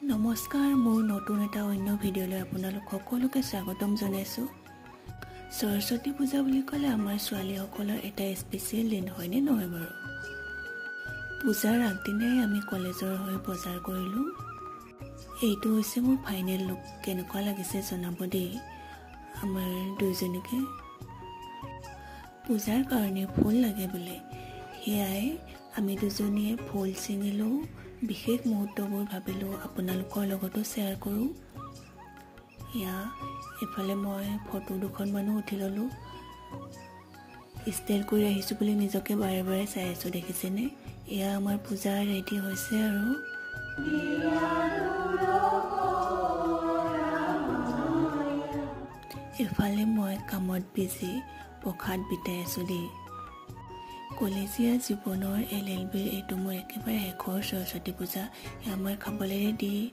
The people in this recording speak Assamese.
নমস্কাৰ মোৰ নতুন এটা অন্য ভিডিঅ'লৈ আপোনালোক সকলোকে স্বাগতম জনাইছো। সৰস্বতী পূজা বুলি ক'লে আমাৰ ছোৱালীসকলৰ এটা স্পেচিয়েল দিন হয়নে নহয় বাৰু? পূজাৰ আগদিনাই আমি কলেজৰ হৈ বজাৰ কৰিলোঁ। এইটো হৈছে মোৰ ফাইনেল লুক। কেনেকুৱা লাগিছে জনাব দেই আমাৰ দুইজনীকে। পূজাৰ কাৰণে ফুল লাগে বোলে, সেয়াই আমি দুজনীয়ে ফুল ছিঙিলোঁ। বিশেষ মুহূৰ্তবোৰ ভাবিলোঁ আপোনালোকৰ লগতো শ্বেয়াৰ কৰোঁ। এয়া এফালে মই ফটো দুখনমানো উঠি ল'লোঁ। ষ্টাইল কৰি আহিছোঁ বুলি নিজকে বাৰে বাৰে চাই আছোঁ, দেখিছেনে? এয়া আমাৰ পূজা ৰেডি হৈছে আৰু এফালে মই কামত বিজি প্ৰসাদ বিতাই আছোঁ দেই। কলেজীয়া জীৱনৰ LLBৰ এইটো মোৰ একেবাৰে শেষৰ সৰস্বতী পূজা। এয়া মই খাবলৈ দি